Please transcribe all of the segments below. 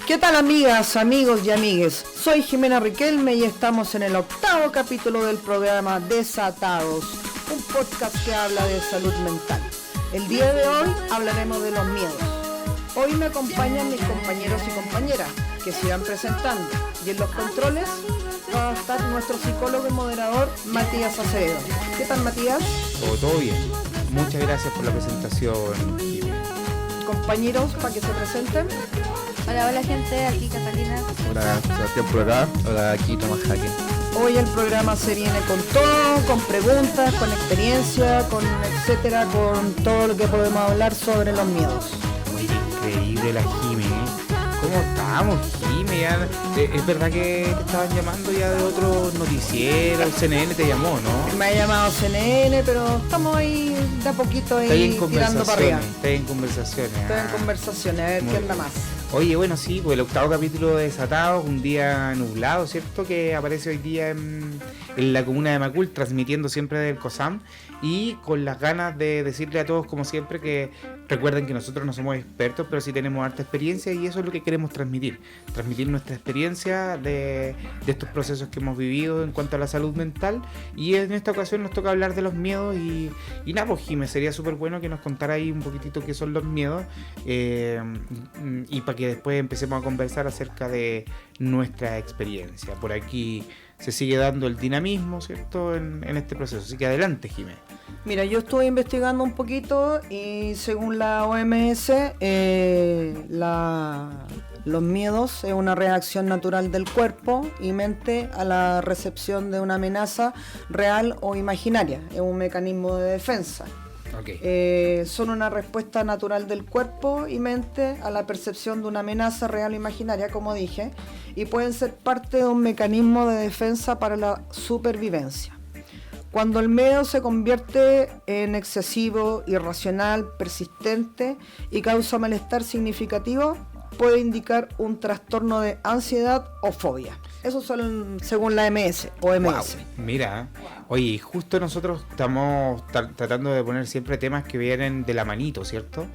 ¿Qué tal, amigas, amigos y amigues? Soy Jimena Riquelme y estamos en el 8º capítulo del programa Desatados, un podcast que habla de salud mental. El día de hoy hablaremos de los miedos. Hoy me acompañan mis compañeros y compañeras que se irán presentando, y en los controles va a estar nuestro psicólogo y moderador Matías Acevedo. ¿Qué tal, Matías? Todo bien. Muchas gracias por la presentación. Compañeros, para que se presenten. Hola gente, aquí Catalina. Hola, Sebastián por acá. Hola, aquí Tomás Jaque. Hoy el programa se viene con todo, con preguntas, con experiencia, con etcétera, con todo lo que podemos hablar sobre los miedos. Increíble la Jime, ¿eh? ¿Cómo estamos, Jime? Es verdad que te estaban llamando ya de otro noticiero, el CNN te llamó, ¿no? Me ha llamado CNN, pero estamos ahí de a poquito ahí tirando para arriba. Estoy en conversaciones. Estoy en conversaciones, a ver qué anda más. Oye, bueno, sí, pues el 8º capítulo de Desatados, un día nublado, ¿cierto? Que aparece hoy día en la comuna de Macul, transmitiendo siempre del COSAM, y con las ganas de decirle a todos, como siempre, que recuerden que nosotros no somos expertos, pero sí tenemos harta experiencia, y eso es lo que queremos transmitir nuestra experiencia de estos procesos que hemos vivido en cuanto a la salud mental, y en esta ocasión nos toca hablar de los miedos, y nada, pues Jimé, sería súper bueno que nos contara ahí un poquitito qué son los miedos, y para que después empecemos a conversar acerca de nuestra experiencia. Por aquí se sigue dando el dinamismo, ¿cierto?, en este proceso. Así que adelante, Jimé. Mira, yo estuve investigando un poquito y según la OMS, los miedos es una reacción natural del cuerpo y mente a la recepción de una amenaza real o imaginaria. Es un mecanismo de defensa. Okay. Son una respuesta natural del cuerpo y mente a la percepción de una amenaza real o imaginaria, como dije, y pueden ser parte de un mecanismo de defensa para la supervivencia. Cuando el miedo se convierte en excesivo, irracional, persistente y causa malestar significativo, puede indicar un trastorno de ansiedad o fobia. Esos son según la OMS. Wow. Mira, oye, justo nosotros estamos tratando de poner siempre temas que vienen de la manito, ¿cierto?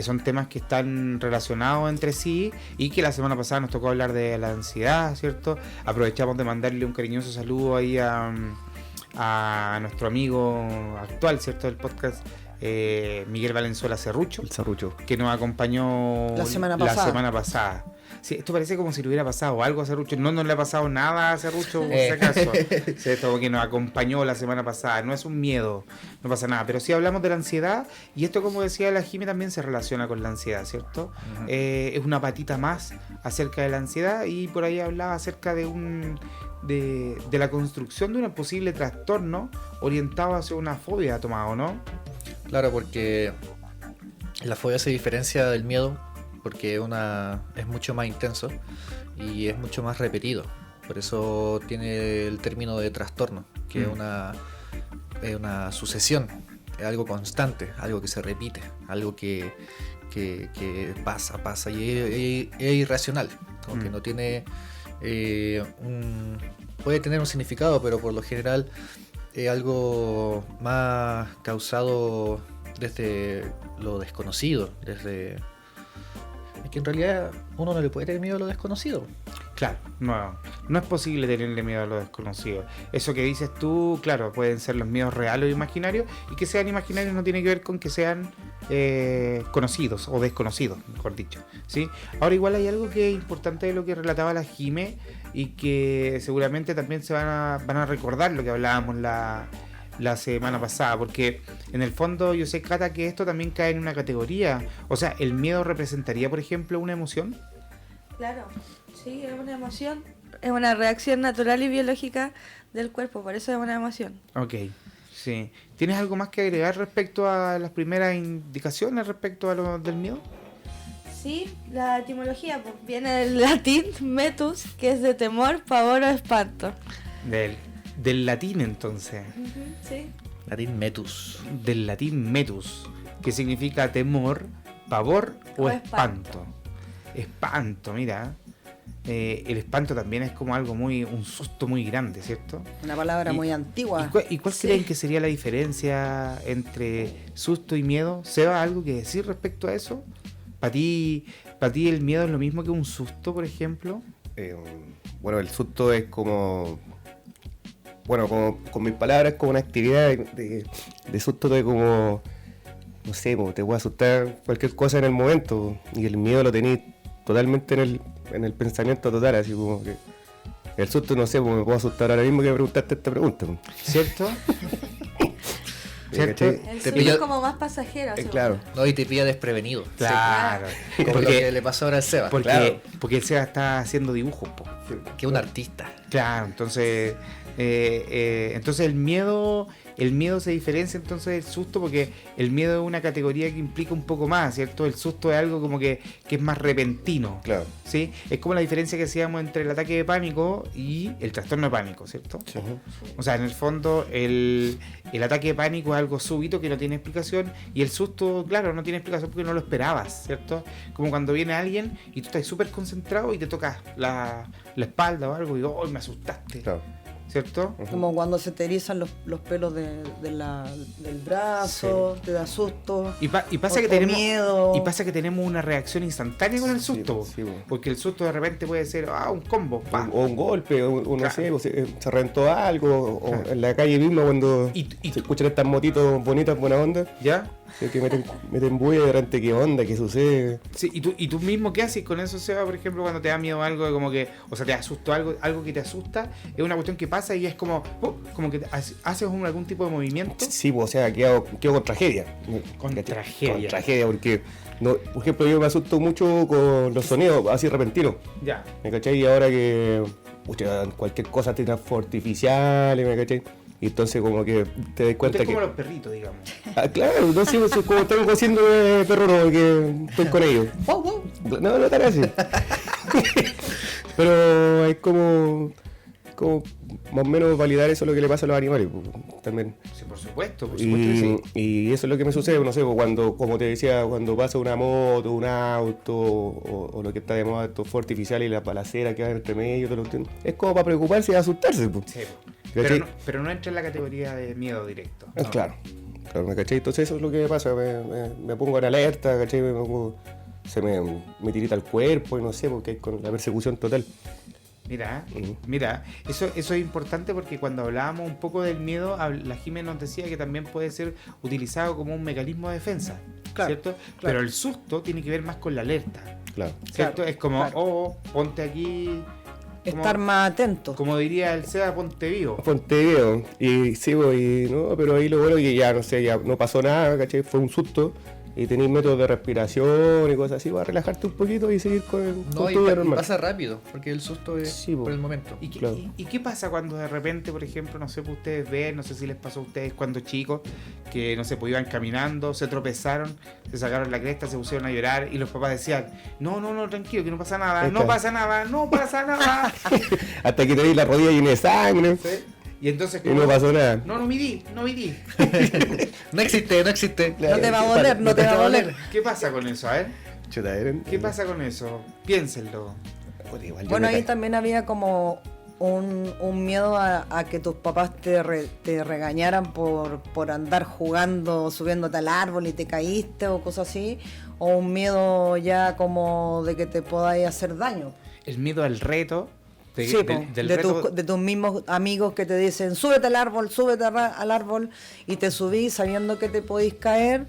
Son temas que están relacionados entre sí y que la semana pasada nos tocó hablar de la ansiedad, ¿cierto? Aprovechamos de mandarle un cariñoso saludo ahí a nuestro amigo actual, ¿cierto?, del podcast, Miguel Valenzuela Cerrucho, el Cerrucho, que nos acompañó la semana pasada. Sí, esto parece como si le hubiera pasado algo a Cerrucho. No le ha pasado nada a Cerrucho, por si acaso. Sí, esto que nos acompañó la semana pasada. No es un miedo, no pasa nada. Pero sí hablamos de la ansiedad, y esto, como decía la Jimmy, también se relaciona con la ansiedad, ¿cierto? Uh-huh. Es una patita más acerca de la ansiedad, y por ahí hablaba acerca de la construcción de un posible trastorno orientado hacia una fobia, Tomado, ¿no? Claro, porque la fobia se diferencia del miedo porque es mucho más intenso y es mucho más repetido. Por eso tiene el término de trastorno, que es una sucesión, es algo constante, algo que se repite, algo que pasa y es irracional, como que no tiene puede tener un significado, pero por lo general es algo más causado desde lo desconocido, es que en realidad uno no le puede tener miedo a lo desconocido. Claro, no es posible tenerle miedo a lo desconocido. Eso que dices tú, claro, pueden ser los miedos reales o imaginarios, y que sean imaginarios no tiene que ver con que sean conocidos o desconocidos, mejor dicho, ¿sí? Ahora, igual hay algo que es importante de lo que relataba la Jime, y que seguramente también van a recordar lo que hablábamos la semana pasada, porque en el fondo yo sé, Cata, que esto también cae en una categoría. O sea, ¿el miedo representaría, por ejemplo, una emoción? Claro, sí, es una emoción, es una reacción natural y biológica del cuerpo, por eso es una emoción. Ok, sí. ¿Tienes algo más que agregar respecto a las primeras indicaciones respecto a lo del miedo? Sí, la etimología pues, viene del latín metus, que es de temor, pavor o espanto. Del latín, entonces. Uh-huh, sí. Latín metus. Del latín metus, que significa temor, pavor o espanto. Espanto, mira. El espanto también es como algo un susto muy grande, ¿cierto? Una palabra muy antigua. ¿Y cuál creen que sería la diferencia entre susto y miedo? ¿Seba, algo que decir respecto a eso? Para ti, ¿Para ti el miedo es lo mismo que un susto, por ejemplo? Bueno, el susto es como... Bueno, como, con mis palabras, como una actividad de susto de como... No sé, como te puede asustar cualquier cosa en el momento. Y el miedo lo tenés totalmente en el pensamiento total, así como que... El susto, no sé, pues me puedo asustar ahora mismo que me preguntaste esta pregunta. Pues. ¿Cierto? ¿Cierto? ¿Cachai? El Te suyo pillo- es como más pasajero. así Claro. No, y te pilla desprevenido. Claro. Como lo que le pasó ahora al Seba. Porque, Claro. porque el Seba está haciendo dibujos, po. Que un artista. Claro, entonces entonces el miedo se diferencia entonces del susto, porque el miedo es una categoría que implica un poco más, ¿cierto? El susto es algo como que es más repentino, Claro. ¿sí? Es como la diferencia que hacíamos entre el ataque de pánico y el trastorno de pánico, ¿cierto? Ujú. O sea, en el fondo el ataque de pánico es algo súbito que no tiene explicación, y el susto, claro, no tiene explicación porque no lo esperabas, ¿cierto? Como cuando viene alguien y tú estás súper concentrado y te tocas la espalda o algo y ¡oh, me asustaste! Claro. ¿Cierto? Como cuando se te erizan los pelos del brazo, te da susto. Y pasa O- que o tenemos miedo. y pasa que tenemos una reacción instantánea con el Sí, susto, sí, po. porque el susto de repente puede ser un combo, pa. O un golpe, o no Claro. sé, o se reventó algo, o Claro. en la calle mismo cuando Y- se escuchan estas motitos bonitas, buena onda, ¿Ya? que meten bulla de repente, ¿qué onda? ¿Qué sucede? Sí, y tú mismo qué haces con eso, Seba, por ejemplo, cuando te da miedo algo de como que, o sea, te asustó algo que te asusta, es una cuestión que pasa y es como que haces algún tipo de movimiento. Sí, pues, o sea, quedo con tragedia. Con ¿Cachai? tragedia. Con tragedia, porque, no, por ejemplo, yo me asusto mucho con los sonidos así repentinos. Ya. ¿Me cachai? Y ahora que pucha, cualquier cosa tiene fuegos artificiales, ¿me cachai? Y entonces como que te das cuenta Usted es que... como los perritos, digamos. Claro, no sé, pues, como tengo haciendo de perro, no, que estoy con ellos. Wow, wow. No tan así. Pero es como más o menos validar eso lo que le pasa a los animales, pues, también. Sí, por supuesto que sí. Y eso es lo que me sucede, no sé, pues, cuando, como te decía, cuando pasa una moto, un auto, o lo que está de moda, estos fuegos artificiales y la balacera que va entre medio, todo lo que... es como para preocuparse y asustarse, pues. Sí, ¿Cachai? pero no entra en la categoría de miedo directo. No. Claro, ¿me cachai? Entonces eso es lo que me pasa, me pongo en alerta, ¿cachai? Se me tirita el cuerpo y no sé, porque hay con la persecución total. Mira, eso es importante porque cuando hablábamos un poco del miedo, la Jimena nos decía que también puede ser utilizado como un mecanismo de defensa, Claro, ¿cierto? claro. Pero el susto tiene que ver más con la alerta, Claro. ¿cierto? Claro, Es como, claro. ponte aquí, Estar más atento. como diría el Seba, ponte vivo. Ponte video. Y sí, pues, no, pero ahí lo bueno es que ya, no sé, ya no pasó nada, ¿cachai? Fue un susto. Y tenéis métodos de respiración y cosas así para relajarte un poquito y seguir con No, tu vida y normal. pasa rápido, porque el susto es Sí, po. por el momento. ¿Y qué, Claro. y qué pasa cuando de repente, por ejemplo, no sé, pues ustedes ven, no sé si les pasó a ustedes cuando chicos, que no sé, pues iban caminando, se tropezaron, se sacaron la cresta, se pusieron a llorar y los papás decían, no, tranquilo, que no pasa nada, Ahí no está. pasa nada, no pasa nada. Hasta que tenéis la rodilla llena de sangre ¿Sí? Y entonces, y no pasó nada. no midí. No existe. No te va a doler, no te va a doler. ¿Qué pasa con eso? A ver, Chuta, ¿eh? ¿qué pasa con eso? Piénsenlo. Puta, igual yo Bueno, me ahí ca- también había como un miedo a que tus papás te regañaran por andar jugando, subiéndote al árbol y te caíste o cosas así, o un miedo ya como de que te podáis hacer daño. El miedo al reto. Sí, po, de tus mismos amigos que te dicen, súbete al árbol, al árbol, y te subís sabiendo que te podéis caer,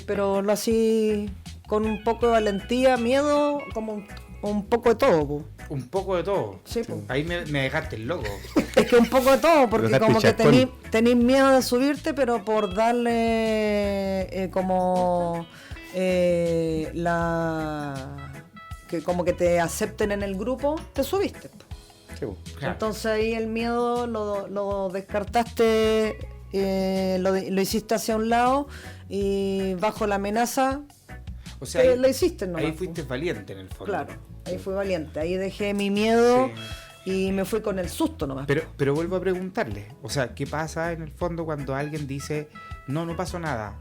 pero lo así con un poco de valentía, miedo, como un poco de todo. Po. Un poco de todo. Sí, po. Ahí me dejaste el loco. Es que un poco de todo, porque Dejaste como que chascón. tenés miedo de subirte, pero por darle que como que te acepten en el grupo, te subiste. Sí, po. Claro. Entonces ahí el miedo lo descartaste, lo hiciste hacia un lado y bajo la amenaza O sea, ahí, lo hiciste nomás. ahí fuiste valiente en el fondo. Claro, ahí fui valiente, ahí dejé mi miedo y me fui con el susto nomás. Pero vuelvo a preguntarle, o sea, ¿qué pasa en el fondo cuando alguien dice, no pasó nada?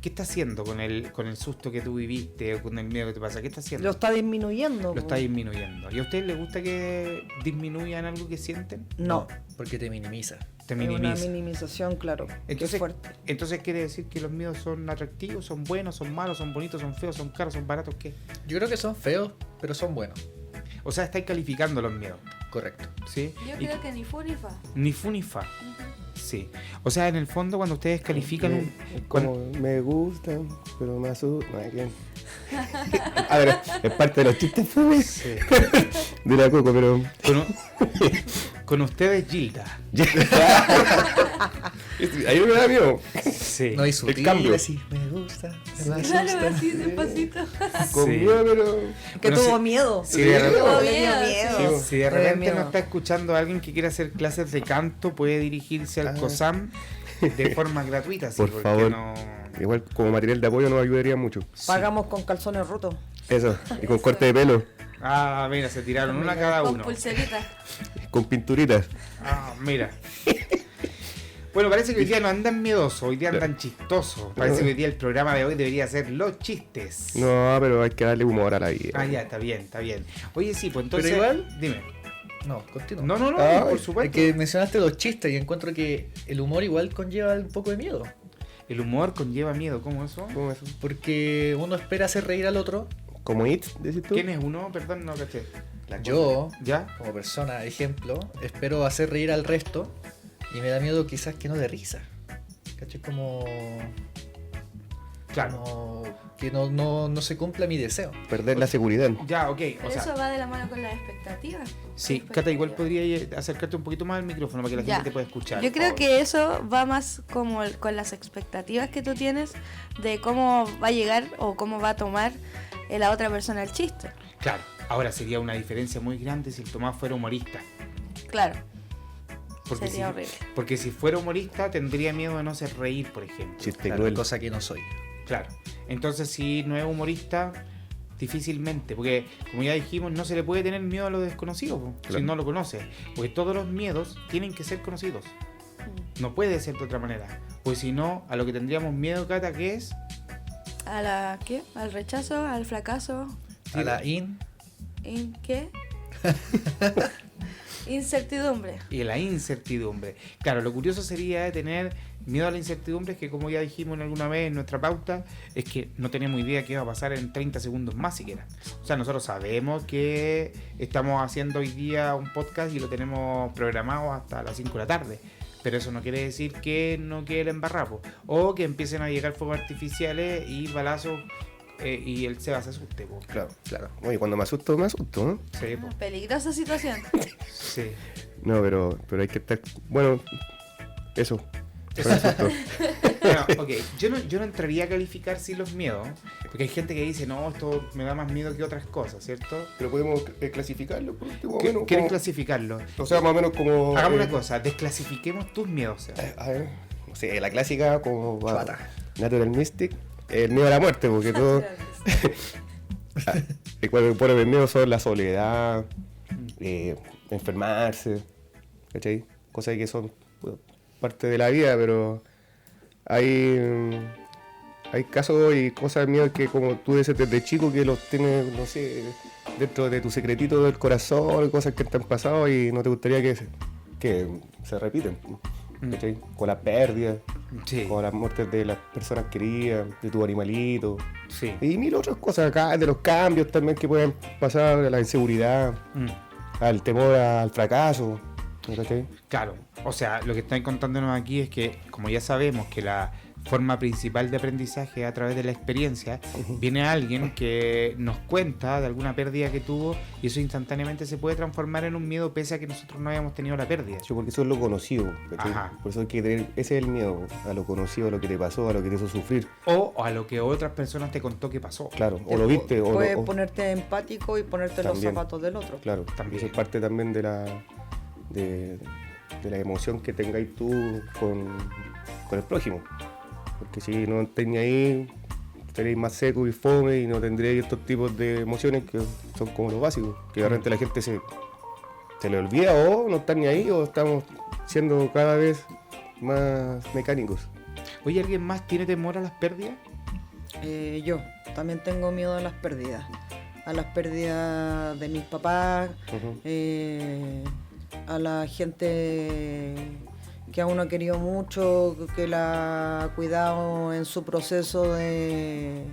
¿qué está haciendo con el susto que tú viviste o con el miedo que te pasa? ¿Qué está haciendo? Lo está disminuyendo. Lo está disminuyendo. ¿Y a ustedes les gusta que disminuyan algo que sienten? No, Porque te minimiza. Te es una minimiza. minimización, claro. que es Entonces, fuerte. entonces quiere decir que los miedos son atractivos, son buenos, son malos, son bonitos, son feos, son caros, son baratos, ¿qué? Yo creo que son feos, pero son buenos. O sea, estáis calificando los miedos, Correcto. ¿sí? Yo Y creo que ni fu ni fa. ni fu ni fa. Sí. O sea, en el fondo cuando ustedes califican un... Como me gustan, pero me asustan. No, ¿quién? A ver, es parte de los chistes fútbol de la Coco, pero. Con ustedes, Gilda. Ahí no me da miedo. Sí. No hay sutil, cambio. así, me gusta, me Claro, asusta. así despacito. Conmigo, pero. Que Bueno, tuvo sí. miedo. Sí, de repente- Tuvo Le dio miedo, miedo. Si de Le dio repente miedo. nos está escuchando alguien que quiera hacer clases de canto, puede dirigirse al Ah. COSAM de forma gratuita. Sí, Por porque favor. no... Igual como material de apoyo nos ayudaría mucho. Sí. Pagamos con calzones rotos. Eso, y con corte de pelo, Ah, mira, se tiraron una cada Con uno. pulserita. con pinturitas. Ah, mira. Bueno, parece que hoy día no andan miedosos, hoy día andan chistosos. Parece que hoy día el programa de hoy debería ser los chistes. No, pero hay que darle humor a la vida. Ah, ya, está bien, está bien. Oye, sí, pues entonces... Pero igual- Dime. No, continúa. No, Ay, por Es supuesto. que mencionaste los chistes y encuentro que el humor igual conlleva un poco de miedo. El humor conlleva miedo, ¿cómo eso? ¿Cómo es eso? Porque uno espera hacer reír al otro. ¿Como It, decís tú? ¿Quién es uno? Perdón, no caché. Yo, ¿Ya? como persona, ejemplo, espero hacer reír al resto y me da miedo quizás que no dé risa. ¿Cachai? Como que no se cumpla mi deseo. Perder la seguridad. Ya, ok. Pero O sea, eso va de la mano con las expectativas. sí, Cata, igual podría acercarte un poquito más al micrófono para que la Ya. gente te pueda escuchar. Yo creo que eso va más como con las expectativas que tú tienes de cómo va a llegar o cómo va a tomar la otra persona el chiste. Claro, ahora sería una diferencia muy grande si el Tomás fuera humorista. Claro, Porque sería si, horrible. porque si fuera humorista tendría miedo de no hacer reír, por ejemplo. Chiste Claro, cruel. cosa que no soy. Claro. Entonces, si no es humorista, difícilmente. Porque, como ya dijimos, no se le puede tener miedo a lo desconocido, po, si Claro. no lo conoce. Porque todos los miedos tienen que ser conocidos. No puede ser de otra manera. Pues si no, a lo que tendríamos miedo, Cata, ¿qué es? ¿A la qué? ¿Al rechazo? ¿Al fracaso? A la in, ¿En qué? Incertidumbre. Y la incertidumbre. Claro, lo curioso sería tener miedo a la incertidumbre, es que como ya dijimos alguna vez en nuestra pauta, es que no tenemos idea qué va a pasar en 30 segundos más siquiera. O sea, nosotros sabemos que estamos haciendo hoy día un podcast y lo tenemos programado hasta las 5 de la tarde. Pero eso no quiere decir que no quede el embarrapo. O que empiecen a llegar fuegos artificiales y balazos y el Seba se asuste. Po. Claro, claro. Oye, cuando me asusto, ¿no? Sí, po. Peligrosa situación. Sí. No, pero hay que estar. Bueno, eso. Con el susto. Bueno, ok, yo no entraría a calificar si los miedos, porque hay gente que dice, no, esto me da más miedo que otras cosas, ¿cierto? Pero podemos clasificarlo, por último, más o menos. ¿Quieren como- clasificarlo? O sea, más o menos como. Hagamos una cosa, desclasifiquemos tus miedos, Seba. A ver, no sé, la clásica como. Chata. Natural Mystic. El miedo a la muerte, porque todo. Cuando ponen el miedo son la soledad, enfermarse, ¿cachai? Cosas que son bueno, parte de la vida, pero hay casos y cosas mías que como tú dices desde chico que los tienes, no sé, dentro de tu secretito del corazón, cosas que te han pasado y no te gustaría que se repiten, ¿cachai? Con las pérdidas, Sí, con las muertes de las personas queridas, de tu animalito. sí. Y mil otras cosas acá, de los cambios también que pueden pasar, a la inseguridad, Mm. al temor al fracaso. ¿Cachai? Claro, o sea, lo que están contándonos aquí es que, como ya sabemos que la forma principal de aprendizaje es a través de la experiencia, viene alguien que nos cuenta de alguna pérdida que tuvo y eso instantáneamente se puede transformar en un miedo pese a que nosotros no hayamos tenido la pérdida. Sí, porque eso es lo conocido. ¿Cachai? Ajá. Por eso hay que tener, ese es el miedo, a lo conocido, a lo que te pasó, a lo que te hizo sufrir. O a lo que otras personas te contó que pasó. Claro, o lo viste, o Puedes lo, ponerte empático y ponerte los También. zapatos del otro. claro, También. eso es parte también de la emoción que tengáis tú con el prójimo. Porque si no estáis ahí, estaréis más seco y fome y no tendréis estos tipos de emociones que son como los básicos. Que de repente la gente se le olvida o no están ni ahí o estamos siendo cada vez más mecánicos. Oye, ¿alguien más tiene temor a las pérdidas? Yo también tengo miedo a las pérdidas. A las pérdidas de mis papás, Ujú. a la gente que a uno ha querido mucho, que la ha cuidado en su proceso de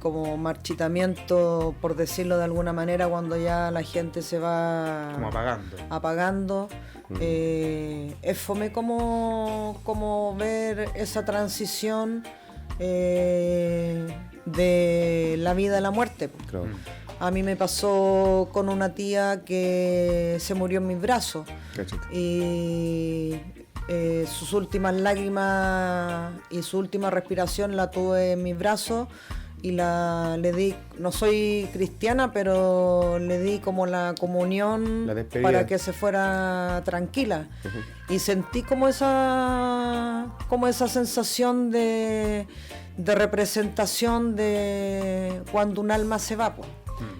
como marchitamiento, por decirlo de alguna manera, cuando ya la gente se va Como apagando. apagando. Es fome como ver esa transición de la vida a la muerte. Claro. A mí me pasó con una tía que se murió en mis brazos Cachete. y sus últimas lágrimas y su última respiración la tuve en mis brazos y le di, no soy cristiana, pero le di como la comunión La despedida. para que se fuera tranquila. Y sentí como esa sensación de representación de cuando un alma se va, po.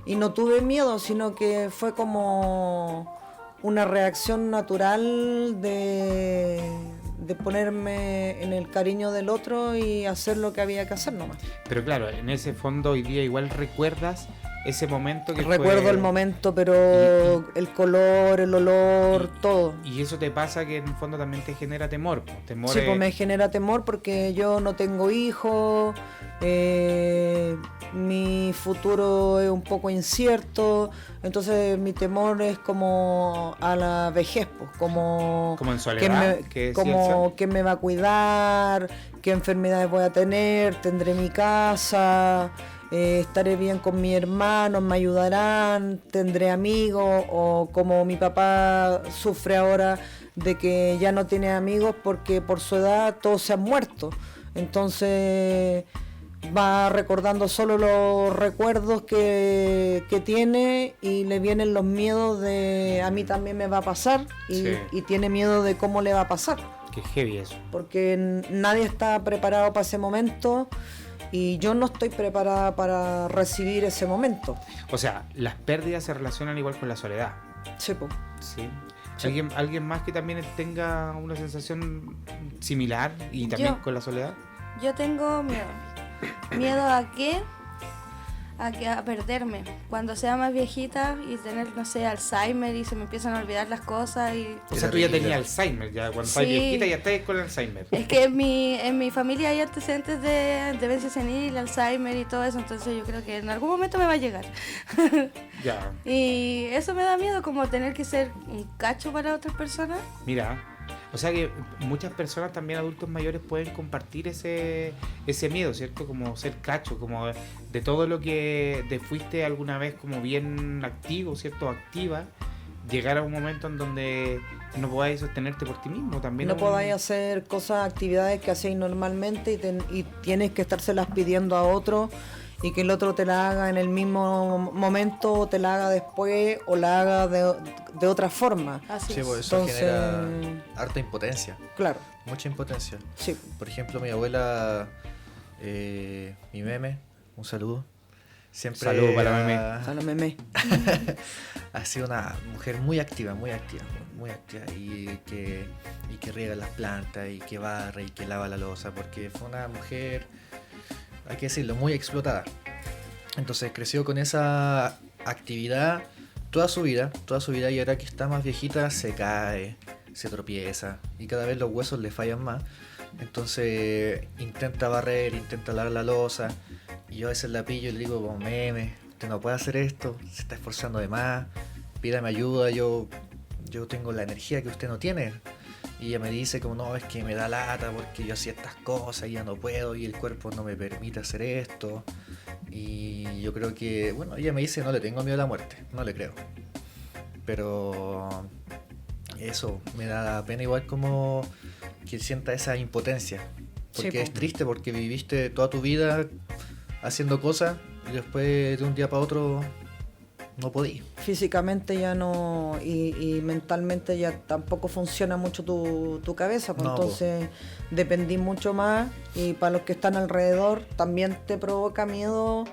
Y no tuve miedo, sino que fue como una reacción natural de ponerme en el cariño del otro y hacer lo que había que hacer nomás. Pero claro, en ese fondo hoy día igual recuerdas ese momento que Recuerdo fue... el momento, pero el color, el olor, todo. Y eso te pasa que en el fondo también te genera temor. Temor Sí, es- pues me genera temor porque yo no tengo hijos, mi futuro es un poco incierto, entonces mi temor es como a la vejez, pues, como Como en soledad, quién que decía como Elsa. quién me va a cuidar, qué enfermedades voy a tener, tendré mi casa, estaré bien con mis hermanos, me ayudarán, tendré amigos, o como mi papá sufre ahora de que ya no tiene amigos porque por su edad todos se han muerto. Entonces va recordando solo los recuerdos que tiene y le vienen los miedos de a mí también me va a pasar y, Sí. y tiene miedo de cómo le va a pasar. Que heavy eso. Porque nadie está preparado para ese momento y yo no estoy preparada para recibir ese momento. O sea, las pérdidas se relacionan igual con la soledad. Sí, po. ¿Sí? Sí. ¿Alguien más que también tenga una sensación similar y también Yo. con la soledad? Yo tengo miedo. ¿Miedo a qué? A perderme. Cuando sea más viejita y tener, no sé, Alzheimer y se me empiezan a olvidar las cosas y... O sea, tú ya Terrible. tenías Alzheimer, ya cuando estás Sí. viejita ya estás con Alzheimer. Es que en mi familia hay antecedentes de demencia senil, Alzheimer y todo eso, entonces yo creo que en algún momento me va a llegar. Ya, Y eso me da miedo, como tener que ser un cacho para otras personas. mira. O sea que muchas personas, también adultos mayores, pueden compartir ese miedo, ¿cierto? Como ser cacho, como de todo lo que te fuiste alguna vez como bien activo, ¿cierto? Activa, llegar a un momento en donde no podáis sostenerte por ti mismo. También No un- podáis hacer cosas, actividades que hacéis normalmente y tienes que estárselas pidiendo a otro y que el otro te la haga en el mismo momento o te la haga después o la haga de otra forma. Así Sí, es. pues eso Entonces- genera harta impotencia, Claro, mucha impotencia. sí. Por ejemplo, mi abuela, mi meme, un saludo. Siempre Saludo para la meme. O sea, no me. ha sido una mujer muy activa, muy activa y que riega las plantas y que barre y que lava la loza, porque fue una mujer, hay que decirlo, muy explotada. Entonces creció con esa actividad toda su vida y ahora que está más viejita se cae, se tropieza y cada vez los huesos le fallan más. Entonces intenta barrer, intenta lavar la loza y yo a veces la pillo y le digo, como meme, usted no puede hacer esto, se está esforzando de más, pídame ayuda, yo tengo la energía que usted no tiene. Y ella me dice como no, es que me da lata porque yo hacía estas cosas y ya no puedo y el cuerpo no me permite hacer esto. Y yo creo que, bueno, ella me dice no le tengo miedo a la muerte, no le creo. Pero eso me da pena igual como que sienta esa impotencia. Porque Sí, po. es triste porque viviste toda tu vida haciendo cosas y después de un día para otro no podí. Físicamente ya no y mentalmente ya tampoco funciona mucho tu cabeza, pues No, entonces dependí mucho más y para los que están alrededor también te provoca miedo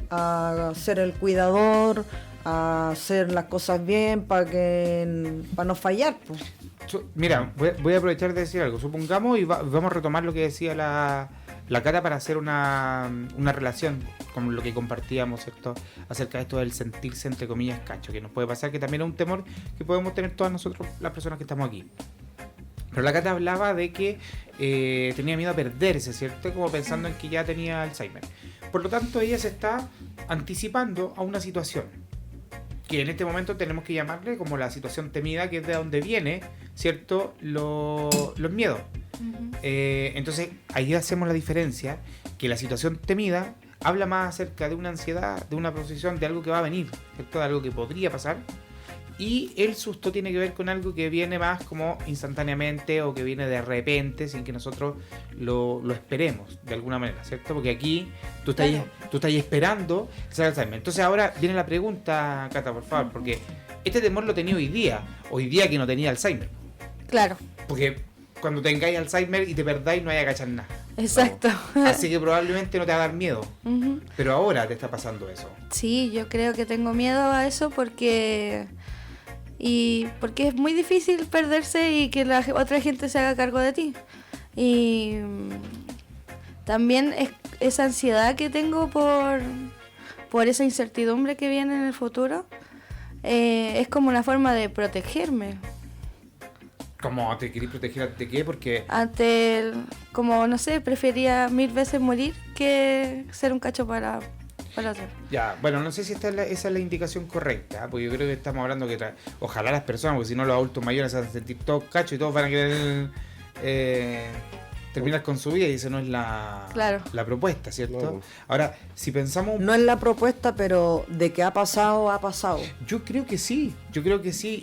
a ser el cuidador, a hacer las cosas bien para no fallar, pues. Mira, voy a aprovechar de decir algo. Supongamos y vamos a retomar lo que decía la Cata para hacer una relación con lo que compartíamos, ¿cierto? Acerca de esto del sentirse, entre comillas, cacho, que nos puede pasar, que también es un temor que podemos tener todas nosotros, las personas que estamos aquí. Pero la Cata hablaba de que tenía miedo a perderse, ¿cierto? Como pensando en que ya tenía Alzheimer. Por lo tanto, ella se está anticipando a una situación que en este momento tenemos que llamarle como la situación temida, que es de donde viene, ¿cierto? Los miedos. Entonces, ahí hacemos la diferencia, que la situación temida habla más acerca de una ansiedad, de una posición, de algo que va a venir, ¿cierto? De algo que podría pasar. Y el susto tiene que ver con algo que viene más como instantáneamente o que viene de repente sin que nosotros lo esperemos de alguna manera, ¿cierto? Porque aquí tú estás esperando el Alzheimer. Entonces ahora viene la pregunta, Cata, por favor, porque este temor lo tenía hoy día que no tenía Alzheimer. Claro. Porque cuando tengáis Alzheimer y te perdáis no hay que cachar nada. Exacto. No. Así que probablemente no te va a dar miedo. Pero ahora te está pasando eso. Sí, yo creo que tengo miedo a eso porque es muy difícil perderse y que la otra gente se haga cargo de ti. Y también esa ansiedad que tengo por esa incertidumbre que viene en el futuro, es como una forma de protegerme. ¿Cómo te querés proteger ante qué? Porque Como no sé, prefería 1000 veces morir que ser un cacho para otro. ya, bueno, no sé si esa es la indicación correcta, porque yo creo que estamos hablando que ojalá las personas, porque si no los adultos mayores se van a sentir todos cachos y todos van a querer terminar con su vida, y esa no es la propuesta, ¿cierto? No. Ahora, si pensamos... No es la propuesta, pero de que ha pasado, ha pasado. Yo creo que sí,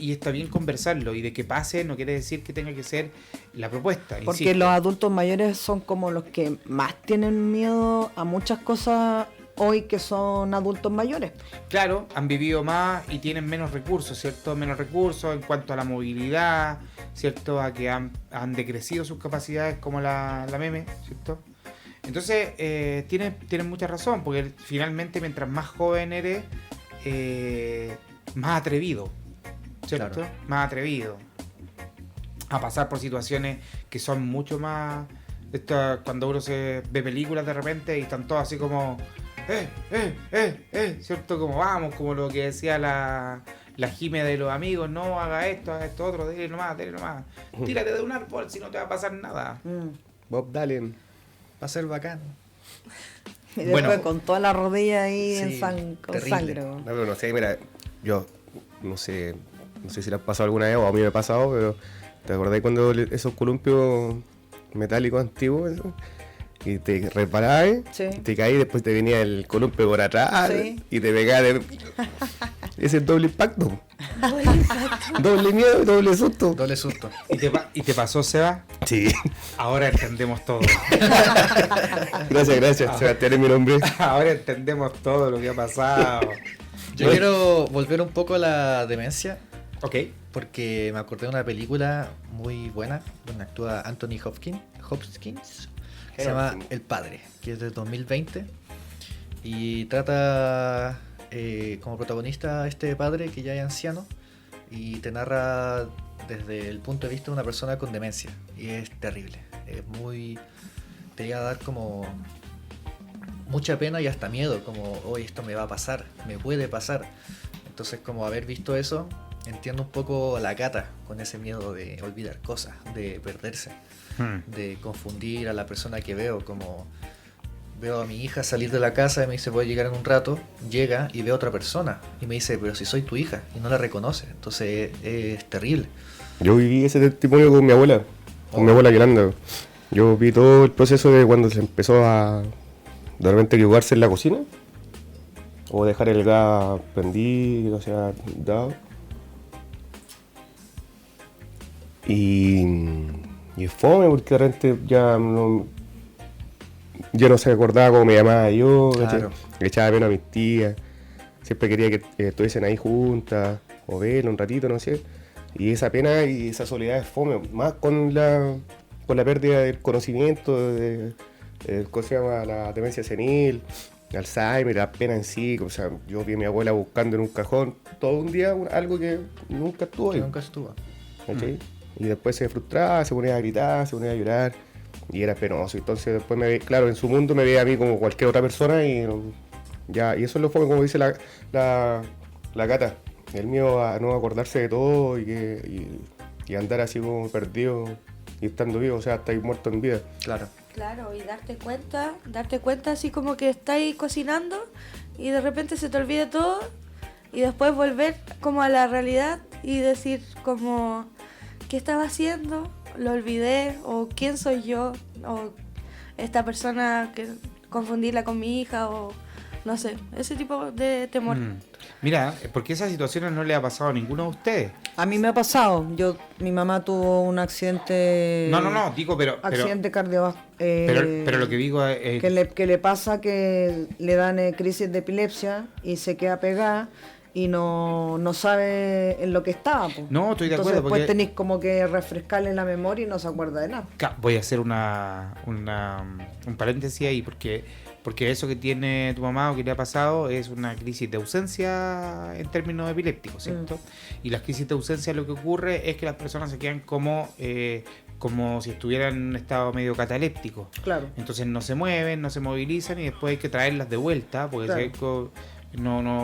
y está bien conversarlo, y de que pase no quiere decir que tenga que ser la propuesta. Porque insisto. los adultos mayores son como los que más tienen miedo a muchas cosas hoy que son adultos mayores. Claro, han vivido más y tienen menos recursos, ¿cierto? Menos recursos en cuanto a la movilidad, ¿cierto? A que han decrecido sus capacidades como la meme, ¿cierto? Entonces, tienen mucha razón, porque finalmente mientras más joven eres, más atrevido, ¿cierto? Claro. Más atrevido a pasar por situaciones que son mucho más... cuando uno se ve películas de repente y están todos así como... ¿cierto? Como vamos, como lo que decía la Jime de los amigos, no haga esto otro, dele nomás, tírate de un árbol si no te va a pasar nada. Bob Dylan. Va a ser bacán. Y después Bueno. con toda la rodilla ahí Sí, con terrible. sangre. No, pero no sé, mira, yo no sé si le ha pasado alguna vez o a mí me ha pasado, pero ¿te acordás cuando esos columpios metálicos antiguos eso? Y te resbalabas, Sí. te caí, después te venía el columpio por atrás Sí. y te pegaba ese es doble impacto. Doble miedo y doble susto. Doble susto. ¿Y te pasó, Seba? Sí. Ahora entendemos todo. Gracias, Sebastián es mi nombre. Ahora entendemos todo lo que ha pasado. Yo quiero volver un poco a la demencia, Ok. porque me acordé de una película muy buena donde actúa Anthony Hopkins, que se llama El Padre, que es del 2020 y trata como protagonista a este padre que ya es anciano y te narra desde el punto de vista de una persona con demencia y es terrible, te llega a dar como mucha pena y hasta miedo, como hoy esto me va a pasar, me puede pasar. Entonces, como haber visto eso, entiendo un poco a la Cata con ese miedo de olvidar cosas, de perderse, de confundir a la persona que veo. Como veo a mi hija salir de la casa y me dice voy a llegar en un rato, llega y ve a otra persona y me dice pero si soy tu hija, y no la reconoce. Entonces es terrible. Yo viví ese testimonio con mi abuela Yolanda. Yo vi todo el proceso de cuando se empezó a de repente equivocarse en la cocina o dejar el gas prendido, o sea, dado. Y es fome porque de repente ya no se acordaba cómo me llamaba yo, Claro. le echaba pena a mis tías, siempre quería que estuviesen ahí juntas o verlo un ratito, no sé. Y esa pena y esa soledad es fome, más con la pérdida del conocimiento, ¿cómo se llama? La demencia senil, Alzheimer, la pena en sí. O sea, yo vi a mi abuela buscando en un cajón todo un día algo que nunca estuvo ahí. Que nunca estuvo. ¿Cachai? Y después se frustraba, se ponía a gritar, se ponía a llorar. y era penoso. Entonces después claro, en su mundo me veía a mí como cualquier otra persona y ya, y eso es lo fome, como dice la Cata, el miedo a no acordarse de todo y andar así como perdido y estando vivo, o sea, estáis muerto en vida. Claro. Claro, y darte cuenta así como que estáis cocinando y de repente se te olvida todo y después volver como a la realidad y decir como, ¿qué estaba haciendo? Lo olvidé, o quién soy yo, o esta persona que confundirla con mi hija, o no sé, ese tipo de temor. Mira, porque esas situaciones no le ha pasado a ninguno de ustedes. A mí me ha pasado. Mi mamá tuvo un accidente. No, digo, pero Accidente cardiovascular. pero lo que digo es Que le pasa que le dan crisis de epilepsia y se queda pegada y no sabe en lo que estaba. Po. No, estoy de Entonces acuerdo, después porque- tenéis como que refrescarle la memoria y no se acuerda de nada. Voy a hacer un paréntesis ahí, porque eso que tiene tu mamá o que le ha pasado es una crisis de ausencia en términos epilépticos, ¿cierto? Y las crisis de ausencia lo que ocurre es que las personas se quedan como si estuvieran en un estado medio cataléptico. Claro. Entonces no se mueven, no se movilizan y después hay que traerlas de vuelta, porque Claro.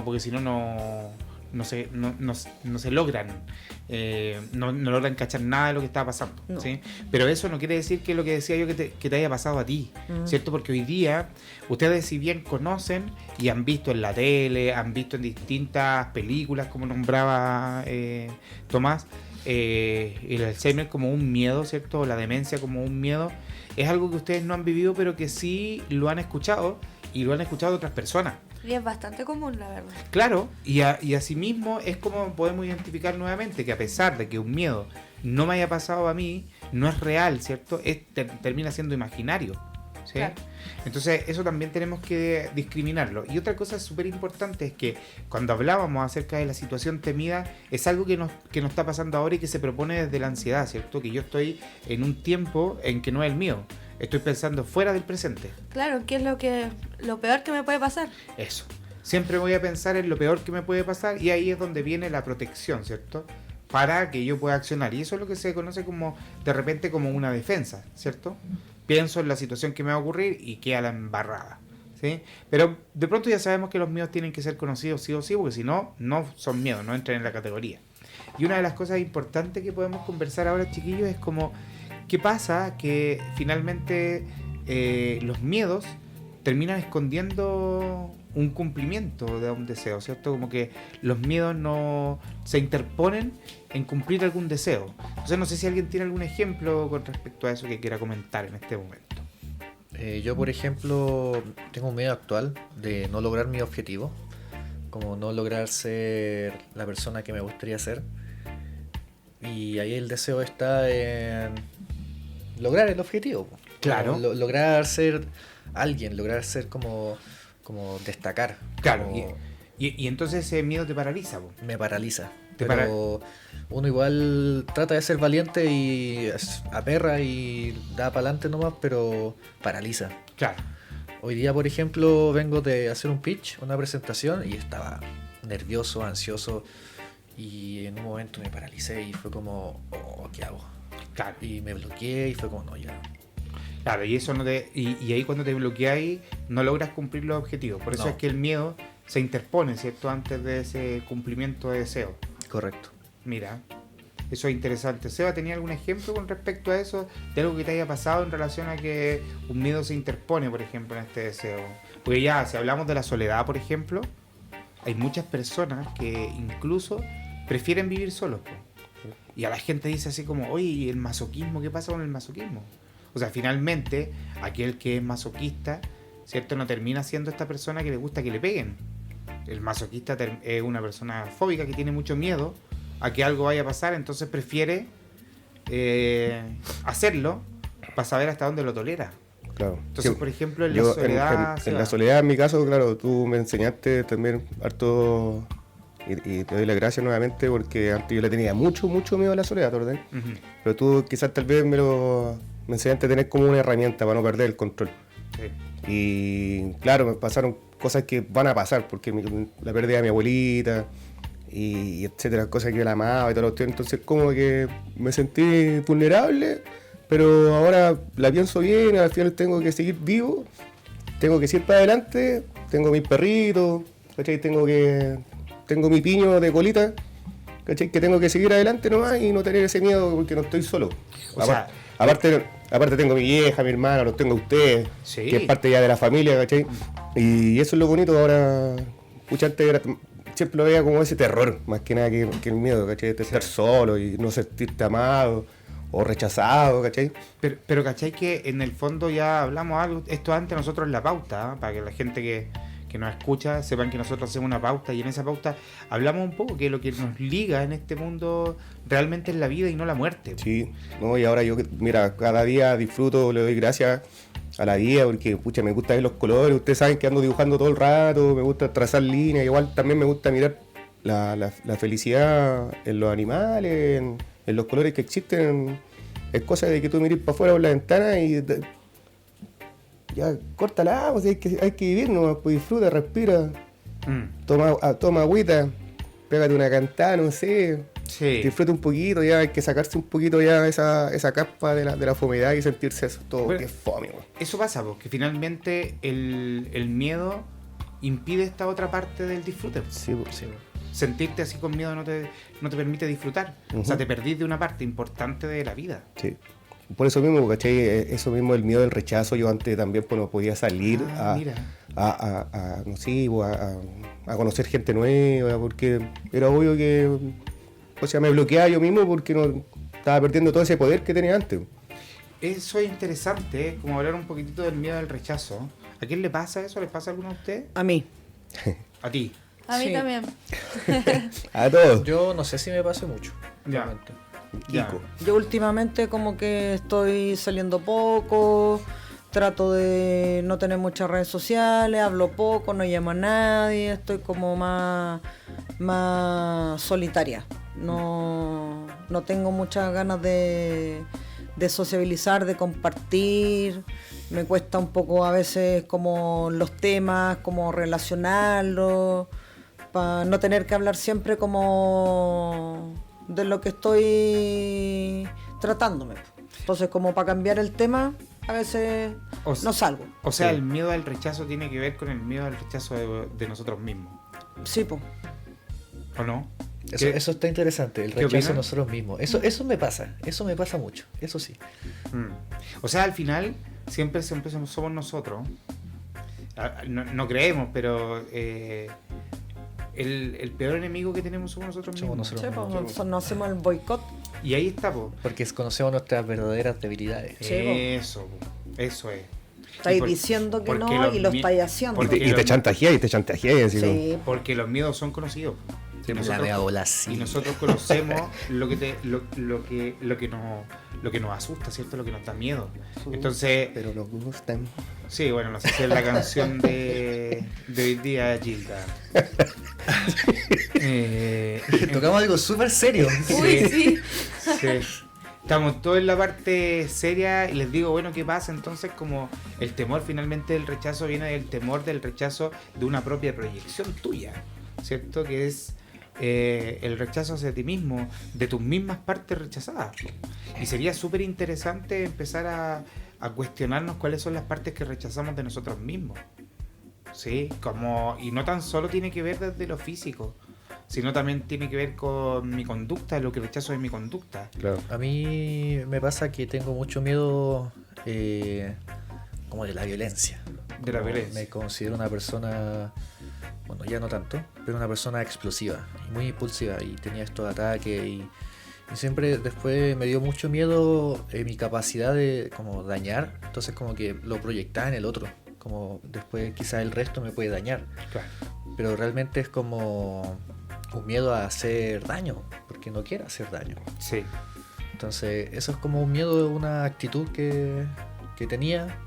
porque si no no se logran no logran cachar nada de lo que está pasando, No. ¿sí? Pero eso no quiere decir que lo que decía yo que te haya pasado a ti, ¿cierto? Porque hoy día ustedes, si bien conocen y han visto en la tele, han visto en distintas películas, como nombraba Tomás, el Alzheimer como un miedo, ¿cierto? O la demencia como un miedo, es algo que ustedes no han vivido, pero que sí lo han escuchado y lo han escuchado de otras personas. Y es bastante común, la verdad. Claro, y asimismo es como podemos identificar nuevamente que a pesar de que un miedo no me haya pasado a mí, no es real, ¿cierto? Termina siendo imaginario, ¿sí? Claro. Entonces eso también tenemos que discriminarlo. Y otra cosa súper importante es que cuando hablábamos acerca de la situación temida, es algo que nos está pasando ahora y que se propone desde la ansiedad, ¿cierto? Que yo estoy en un tiempo en que no es el mío. Estoy pensando fuera del presente. Claro, ¿qué es lo peor que me puede pasar? Eso. Siempre voy a pensar en lo peor que me puede pasar y ahí es donde viene la protección, ¿cierto? Para que yo pueda accionar. Y eso es lo que se conoce como, de repente, como una defensa, ¿cierto? Pienso en la situación que me va a ocurrir y queda la embarrada, ¿sí? Pero de pronto ya sabemos que los miedos tienen que ser conocidos sí o sí, porque si no, no son miedos, no entran en la categoría. Y una de las cosas importantes que podemos conversar ahora, chiquillos, es como, ¿qué pasa? Que finalmente los miedos terminan escondiendo un cumplimiento de un deseo, ¿cierto? Como que los miedos no se interponen en cumplir algún deseo. Entonces no sé si alguien tiene algún ejemplo con respecto a eso que quiera comentar en este momento. Yo, por ejemplo, tengo un miedo actual de no lograr mi objetivo, como no lograr ser la persona que me gustaría ser. Y ahí el deseo está en lograr el objetivo. Claro. Lograr ser alguien, lograr ser como destacar. Claro, como- y entonces ese miedo te paraliza, po. me paraliza. Te Pero uno igual trata de ser valiente y aperra y da para adelante nomás, pero paraliza. Claro. Hoy día, por ejemplo, vengo de hacer un pitch, una presentación, y estaba nervioso, ansioso, y en un momento me paralicé y fue como, oh, ¿qué hago? Claro. Y me bloqueé y fue como, no, ya. Claro, y eso y ahí cuando te bloqueas no logras cumplir los objetivos. Por eso No. es que el miedo se interpone, ¿cierto? Antes de ese cumplimiento de deseo. Correcto. Mira, eso es interesante. Seba, ¿tenía algún ejemplo con respecto a eso? De algo que te haya pasado en relación a que un miedo se interpone, por ejemplo, en este deseo. Porque ya, si hablamos de la soledad, por ejemplo, hay muchas personas que incluso prefieren vivir solos, po. Y a la gente dice así como, oye, ¿y el masoquismo? ¿Qué pasa con el masoquismo? O sea, finalmente, aquel que es masoquista, ¿cierto? No termina siendo esta persona que le gusta que le peguen. El masoquista es una persona fóbica que tiene mucho miedo a que algo vaya a pasar, entonces prefiere hacerlo para saber hasta dónde lo tolera. Claro. Entonces, Sí, por ejemplo, en la yo, soledad... en la soledad, en mi caso, claro, tú me enseñaste también harto y te doy las gracias nuevamente porque antes yo le tenía mucho miedo a la soledad, ¿verdad? Ujú. Pero tú quizás tal vez me enseñaste a tener como una herramienta para no perder el control. Sí. Y claro, me pasaron cosas que van a pasar, porque la pérdida de mi abuelita y etcétera, cosas que yo la amaba y todo lo que, entonces como que me sentí vulnerable, pero ahora la pienso bien, al final tengo que seguir vivo, tengo que seguir para adelante, tengo mis perritos, ¿cachai? Tengo mi piño de colita, ¿cachai? Que tengo que seguir adelante nomás y no tener ese miedo porque no estoy solo. O sea, Aparte tengo mi vieja, mi hermana, los tengo a ustedes, Sí. que es parte ya de la familia, ¿cachai? Y eso es lo bonito ahora. Pucha, antes siempre lo veía como ese terror, más que nada que el miedo, ¿cachai? De estar solo y no sentirte amado o rechazado, ¿cachai? Pero ¿cachai? Que en el fondo ya hablamos algo, esto antes nosotros en la pauta, para que la gente que nos escucha sepan que nosotros hacemos una pauta y en esa pauta hablamos un poco que lo que nos liga en este mundo realmente es la vida y no la muerte. Sí, no, y ahora yo, mira, cada día disfruto, le doy gracias a la vida porque, pucha, me gusta ver los colores, ustedes saben que ando dibujando todo el rato, me gusta trazar líneas, igual también me gusta mirar la felicidad en los animales, en los colores que existen, es cosa de que tú mires para afuera por la ventana y ya, córtala, pues hay que vivir nomás, pues disfruta, respira, toma agüita, pégate una cantada, no sé. Sí. Disfruta un poquito, ya hay que sacarse un poquito ya esa capa de la fomedad y sentirse eso todo Bueno, que es fome, weón. Eso pasa, porque finalmente el miedo impide esta otra parte del disfrute. Sí, pues. Sí. Sentirte así con miedo no te permite disfrutar. O sea, te perdís de una parte importante de la vida. Sí. Por eso mismo, ¿cachai? Eso mismo, el miedo del rechazo, yo antes también pues, no podía salir Mira. no sé, pues, a conocer gente nueva, porque era obvio que, o sea, me bloqueaba yo mismo porque no estaba perdiendo todo ese poder que tenía antes. Eso es interesante, ¿eh? Como hablar un poquitito del miedo al rechazo. ¿A quién le pasa eso? ¿Les pasa a alguno de ustedes? A mí. A ti. A mí Sí. también. A todos. Yo no sé si me pase mucho. Ya. realmente. Ya. Kiko. Yo últimamente como que estoy saliendo poco, trato de no tener muchas redes sociales, hablo poco, no llamo a nadie, estoy como más solitaria. No tengo muchas ganas de sociabilizar, de compartir. Me cuesta un poco a veces como los temas, como relacionarlos, para no tener que hablar siempre como de lo que estoy tratándome. Entonces, como para cambiar el tema, a veces O s- no salgo. O sea, Sí. el miedo al rechazo tiene que ver con el miedo al rechazo de nosotros mismos. Sí, pues. ¿O no? Eso, ¿Qué? eso está interesante, el ¿Qué rechazo opinan? a nosotros mismos. Eso me pasa mucho, eso sí. O sea, al final, siempre somos nosotros. No creemos, pero el peor enemigo que tenemos somos nosotros Somos mismos. nosotros. Sí, pues, nos hacemos el boicot. Y ahí está, po. Porque conocemos nuestras verdaderas debilidades. Sí, Eso es. Estáis Y por- diciendo que porque no los y lo mi- estáis haciendo. porque Y te los- chantajeas, así, Sí, Porque los miedos son conocidos. Y y nosotros conocemos lo que nos asusta, ¿cierto? Lo que nos da miedo. Entonces, pero nos gustan. sí, bueno, no sé si es la canción de hoy día, Gilda. Tocamos algo súper serio. Uy, sí. Sí. Estamos todos en la parte seria y les digo, bueno, ¿qué pasa? Entonces, como el temor finalmente del rechazo viene del temor del rechazo de una propia proyección tuya, ¿cierto? Que es el rechazo hacia ti mismo, de tus mismas partes rechazadas. Y sería súper interesante empezar a cuestionarnos cuáles son las partes que rechazamos de nosotros mismos. Sí, y no tan solo tiene que ver desde lo físico, sino también tiene que ver con mi conducta, lo que rechazo de mi conducta. Claro. A mí me pasa que tengo mucho miedo como de la violencia. De la Como violencia. Me considero una persona, bueno, ya no tanto, pero una persona explosiva y muy impulsiva y tenía estos ataques y siempre después me dio mucho miedo mi capacidad de como dañar, entonces como que lo proyectaba en el otro, como después quizás el resto me puede dañar, Claro. pero realmente es como un miedo a hacer daño, porque no quiero hacer daño. Sí. Entonces, eso es como un miedo, una actitud que tenía,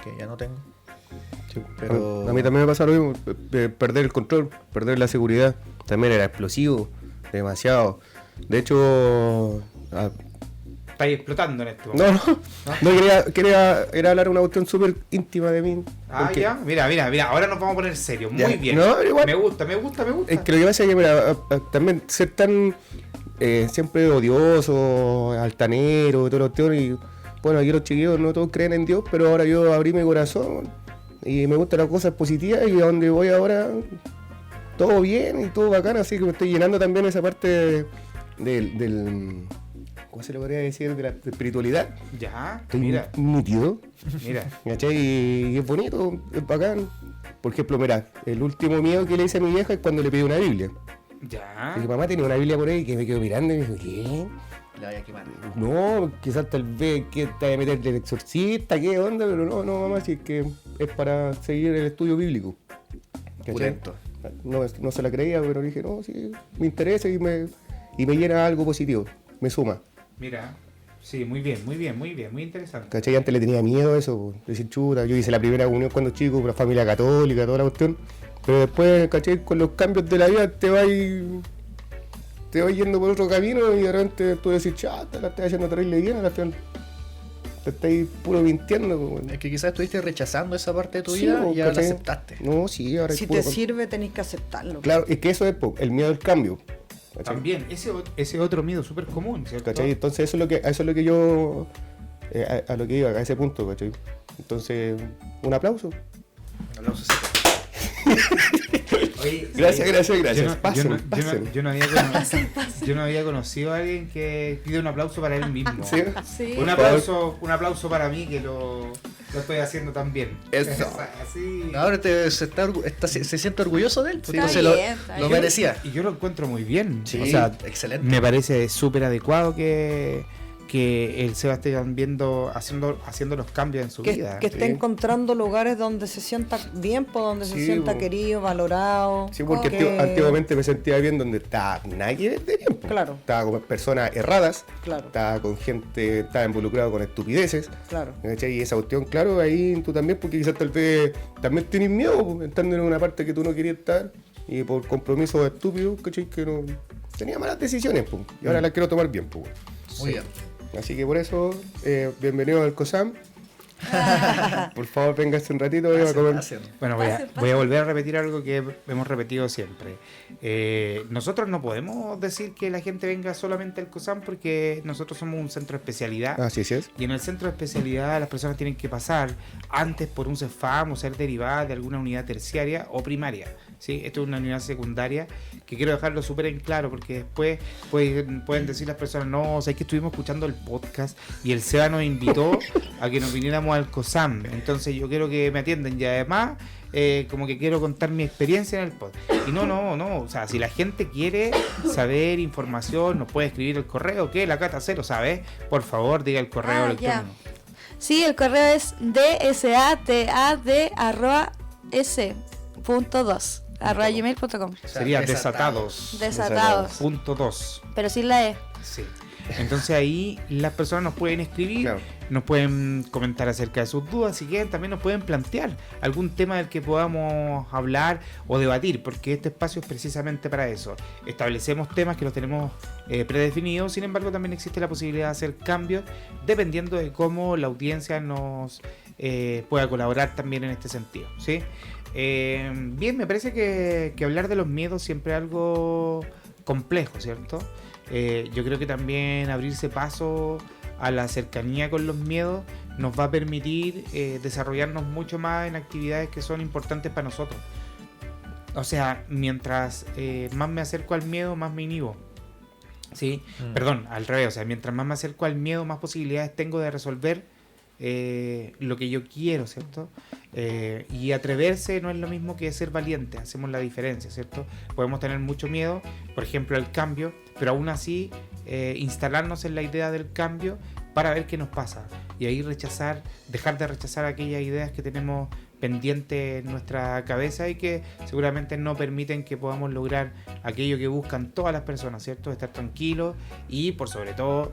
que ya no tengo. Sí. Pero- A mí también me pasa lo mismo, perder el control, perder la seguridad. También era explosivo, demasiado. De hecho, Estáis explotando en este momento. no quería era hablar una cuestión súper íntima de mí. porque Ya. Mira, ahora nos vamos a poner serios. Muy Ya. bien. No, pero igual- Me gusta. Es que lo que pasa es que, mira, también ser tan siempre odioso, altanero, y todo lo otro, y bueno, aquí los chiquillos no todos creen en Dios, pero ahora yo abrí mi corazón y me gustan las cosas positivas y a donde voy ahora todo bien y todo bacán, así que me estoy llenando también esa parte del ¿cómo se le podría decir? De la espiritualidad. Ya, Estoy mira, nítido, mira. ¿cachai? Y es bonito, es bacán. Por ejemplo, mira, el último miedo que le hice a mi vieja es cuando le pedí una Biblia. Ya. Y mi mamá tenía una Biblia por ahí que me quedo mirando y me dijo, ¿qué? La voy a quemar. No, quizás tal vez que te vaya a meter del exorcista, qué onda, pero no, mamá, si es que es para seguir el estudio bíblico. ¿Cachai? Pulento. No se la creía, pero dije, no, sí, me interesa y me llena algo positivo, me suma. Mira. Sí, muy bien, muy bien, muy bien, muy interesante. ¿Cachai? Antes le tenía miedo a eso, decir chuta, yo hice la primera comunión cuando chico, una familia católica, toda la cuestión, pero después, ¿cachai? Con los cambios de la vida te vas yendo por otro camino y de repente tú decís, chata, la estás haciendo terrible bien, al final te estáis puro mintiendo. Pues. Es que quizás estuviste rechazando esa parte de tu Sí, vida pues, y ahora la ¿cachai? aceptaste. No, sí, ahora es Si puro te sirve, tenés que aceptarlo. Claro, es que eso es el miedo al cambio. ¿Cachai? También, ese otro miedo súper común, ¿cierto? ¿Cachai? Entonces eso es lo que yo a lo que iba, a ese punto, ¿cachai? Entonces, un aplauso. Un aplauso seco. Oye, Gracias. Yo Pasen. yo no había conocido a alguien que pide un aplauso para él mismo. ¿Sí? Sí. Un aplauso para mí que lo estoy haciendo tan bien. Eso. Así. Ahora se siente orgulloso de él, Sí. entonces Está bien, está lo bien. merecía. Y yo lo encuentro muy bien. Sí, O sea, excelente. me parece súper adecuado que el Seba esté haciendo los cambios en su vida. Que esté Sí. encontrando lugares donde se sienta bien, donde se Sí, sienta po. querido, valorado. Sí, porque que- antiguamente me sentía bien donde estaba nadie de bien. Po. Claro. Estaba con personas erradas, Claro, estaba con gente, estaba involucrado con estupideces. claro. ¿Cachai? Y esa cuestión, claro, ahí tú también, porque quizás tal vez también tienes miedo, po, estando en una parte que tú no querías estar y por compromisos estúpidos, ¿cachai? Que no tenía malas decisiones, po, y ahora las quiero tomar bien. Po. Muy bien. Así que por eso, bienvenido al COSAM. Por favor, véngase un ratito y va a comer. Hacen. Bueno, voy a volver a repetir algo que hemos repetido siempre. Nosotros no podemos decir que la gente venga solamente al COSAM porque nosotros somos un centro de especialidad. Así es. Y en el centro de especialidad las personas tienen que pasar antes por un CEFAM o ser derivadas de alguna unidad terciaria o primaria. ¿Sí? Esto es una unidad secundaria que quiero dejarlo súper en claro porque después pueden decir las personas, no, o sea, es que estuvimos escuchando el podcast y el SEBA nos invitó a que nos viniéramos al COSAM, entonces yo quiero que me atiendan y además como que quiero contar mi experiencia en el podcast. Y no, o sea, si la gente quiere saber información, nos puede escribir el correo, que la Cata Cero, ¿sabes? Por favor, diga el correo electrónico. Sí, el correo es dsatad@s.2 @gmail.com. O sea, Sería desatados. Desatados. Punto 2. Pero sin la E. Sí. Entonces ahí las personas nos pueden escribir, Claro. nos pueden comentar acerca de sus dudas, si quieren también nos pueden plantear algún tema del que podamos hablar o debatir, porque este espacio es precisamente para eso. Establecemos temas que los tenemos predefinidos, sin embargo también existe la posibilidad de hacer cambios dependiendo de cómo la audiencia nos pueda colaborar también en este sentido, ¿sí? Bien, me parece que hablar de los miedos siempre es algo complejo, ¿cierto? Yo creo que también abrirse paso a la cercanía con los miedos nos va a permitir desarrollarnos mucho más en actividades que son importantes para nosotros. O sea, mientras más me acerco al miedo, más me inhibo. ¿Sí? Perdón, al revés. O sea, mientras más me acerco al miedo, más posibilidades tengo de resolver lo que yo quiero, ¿cierto? Y atreverse no es lo mismo que ser valiente, hacemos la diferencia, ¿cierto? Podemos tener mucho miedo, por ejemplo, al cambio, pero aún así instalarnos en la idea del cambio para ver qué nos pasa y ahí dejar de rechazar aquellas ideas que tenemos pendientes en nuestra cabeza y que seguramente no permiten que podamos lograr aquello que buscan todas las personas, ¿cierto? Estar tranquilos y por sobre todo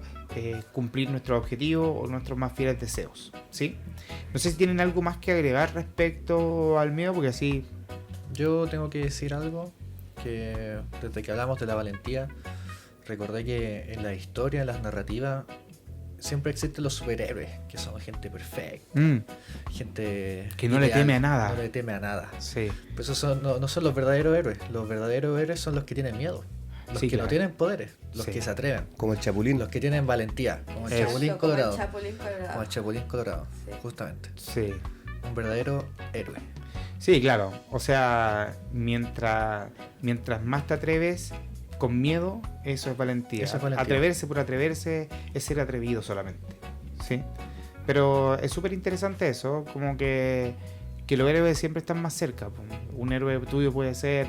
cumplir nuestros objetivos o nuestros más fieles deseos, ¿sí? No sé si tienen algo más que agregar respecto al miedo, porque así... Yo tengo que decir algo, que desde que hablamos de la valentía, recordé que en la historia, en las narrativas, siempre existen los superhéroes, que son gente perfecta, gente Que no le ideal, teme a nada. No le teme a nada. Sí. Pues esos no son los verdaderos héroes. Los verdaderos héroes son los que tienen miedo. Los Sí, que no claro. tienen poderes, los Sí. que se atreven, Como el Chapulín. los que tienen valentía, como el Eso. Chapulín Como el Colorado. Chapulín Colorado. Como el Chapulín Colorado, Sí. justamente. Sí. Un verdadero héroe. Sí, claro. O sea, mientras más te atreves con miedo, eso es valentía. Eso es valentía. Atreverse por atreverse es ser atrevido solamente. ¿Sí? Pero es súper interesante eso, como que los héroes siempre están más cerca. Po. Un héroe tuyo puede ser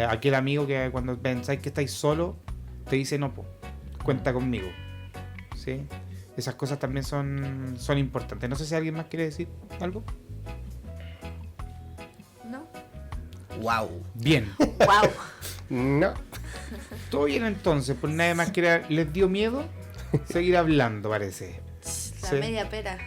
aquel amigo que cuando pensáis que estáis solo, te dice no, po, cuenta conmigo. ¿Sí? Esas cosas también son importantes. No sé si alguien más quiere decir algo. ¿No? ¡Wow! Bien. ¡Wow! No. Todo bien entonces, pues nadie más quiere... ¿Les dio miedo? Seguir hablando, parece. La Sí. media pera.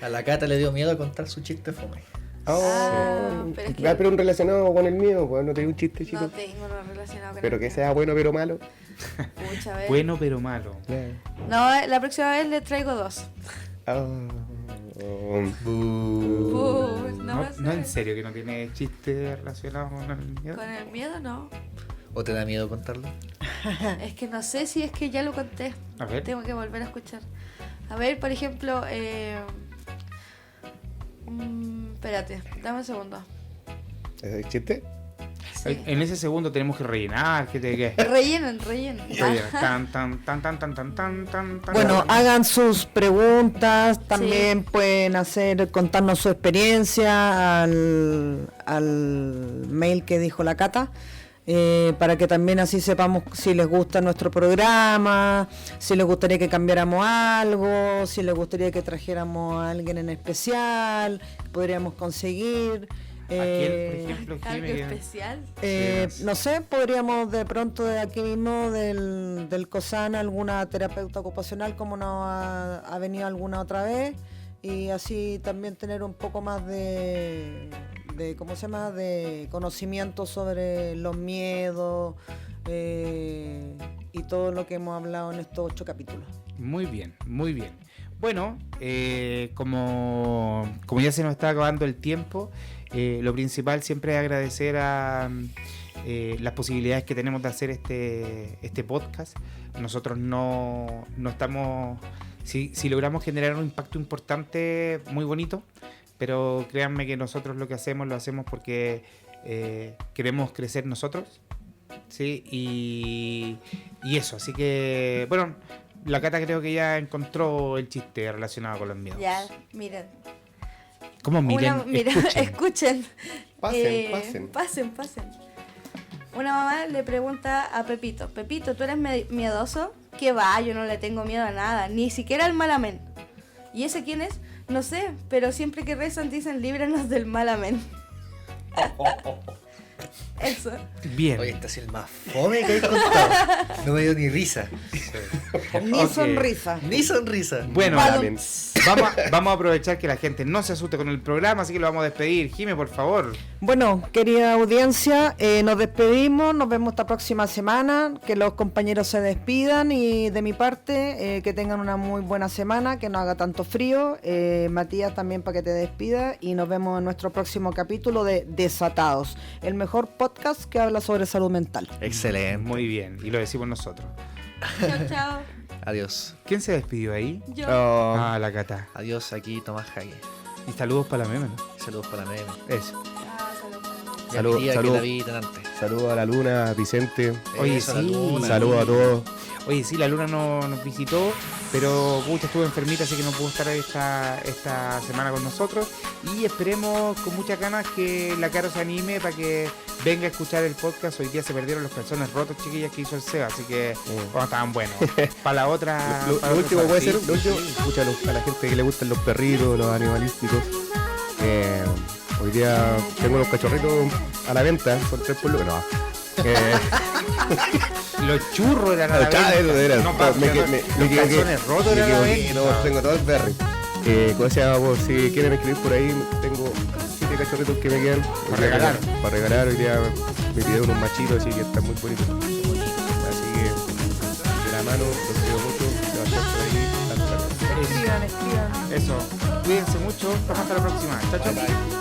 A la Cata le dio miedo contar su chiste fome. Oh, pero es que- pero un relacionado con el mío, pues no tenía un chiste, chico. No tengo uno relacionado con Pero el que mío. sea bueno pero malo. Pucha, a ver. Bueno pero malo. No, la próxima vez le traigo 2. No, lo sé. No, en serio que no tiene chiste relacionado con el miedo. Con el miedo no. ¿O te da miedo contarlo? Es que no sé si es que ya lo conté. A ver. Tengo que volver a escuchar. A ver, por ejemplo, espérate, dame un segundo. ¿Es chiste? Sí. En ese segundo tenemos que rellenar, ¿qué? Rellenen. Tan, tan, tan, tan, tan, tan, tan, tan. Bueno, hagan sus preguntas, también pueden contarnos su experiencia al mail que dijo la Cata, para que también así sepamos si les gusta nuestro programa, si les gustaría que cambiáramos algo, si les gustaría que trajéramos a alguien en especial, podríamos conseguir. ¿A quién, por ejemplo, Algo Jimmy? especial. No sé, podríamos de pronto de aquí mismo del COSAN alguna terapeuta ocupacional como nos ha venido alguna otra vez, y así también tener un poco más de ¿cómo se llama? De conocimiento sobre los miedos y todo lo que hemos hablado en estos 8 capítulos. Muy bien, muy bien. Bueno, como ya se nos está acabando el tiempo, lo principal siempre es agradecer a las posibilidades que tenemos de hacer este podcast. Nosotros no estamos... Si logramos generar un impacto importante, muy bonito, pero créanme que nosotros lo hacemos porque queremos crecer nosotros, ¿sí? Y eso, así que, bueno, la Cata creo que ya encontró el chiste relacionado con los miedos. Ya, miren. ¿Cómo miren? Mira, escuchen. Pasen. Pasen. Una mamá le pregunta a Pepito, Pepito, ¿tú eres miedoso? ¿Qué va? Yo no le tengo miedo a nada, ni siquiera al mal amén. ¿Y ese quién es? No sé, pero siempre que rezan dicen líbranos del mal amén. Eso. Bien. Oye, este es el más fome que he contado. No me dio ni risa. Ni Ok. sonrisa. Ni sonrisa. Bueno, Malamen. vamos a aprovechar que la gente no se asuste con el programa, así que lo vamos a despedir. Jime, por favor. Bueno, querida audiencia, nos despedimos, nos vemos esta próxima semana, que los compañeros se despidan y de mi parte que tengan una muy buena semana, que no haga tanto frío, Matías también para que te despida y nos vemos en nuestro próximo capítulo de Desatados, el mejor podcast que habla sobre salud mental. Excelente. Muy bien, y lo decimos nosotros. Chao, chao. Adiós. ¿Quién se despidió ahí? Yo. Ah, la Cata. Adiós, aquí Tomás Jaque. Y saludos para la meme, ¿no? Saludos para la meme. Eso. Ah, salud. Ya Salud, quería salud. que la vi delante. Saludos a la Luna, a Vicente. Oye, Eso, la sí. luna. Saludos a todos. Oye, sí, la Luna no nos visitó, pero pucha, estuvo enfermita, así que no pudo estar esta semana con nosotros. Y esperemos con muchas ganas que la Caro se anime para que venga a escuchar el podcast. Hoy día se perdieron los calzones rotos, chiquillas, que hizo el Seba, así que estaban buenos. Para la otra... Lo para la último otra puede semana. ser, lo último, escúchalo, a la gente que le gustan los perritos, los animalísticos. Hoy día tengo unos cachorritos a la venta, son 3 por lo no. Los churros eran a la Claro, venta. eso era. No, Me los calzones rotos eran a la venta. No, tengo todo el berry. ¿Cómo se llama? Por si quieren escribir por ahí, tengo 7 cachorritos que me quedan. Para regalar. Para regalar, hoy día me pidieron unos machitos, así que están muy bonitos. Así que, de la mano, los quiero mucho. Sebastián por ahí. Hasta luego. Escriban. Eso. Cuídense mucho. Hasta la próxima. Chao, chao.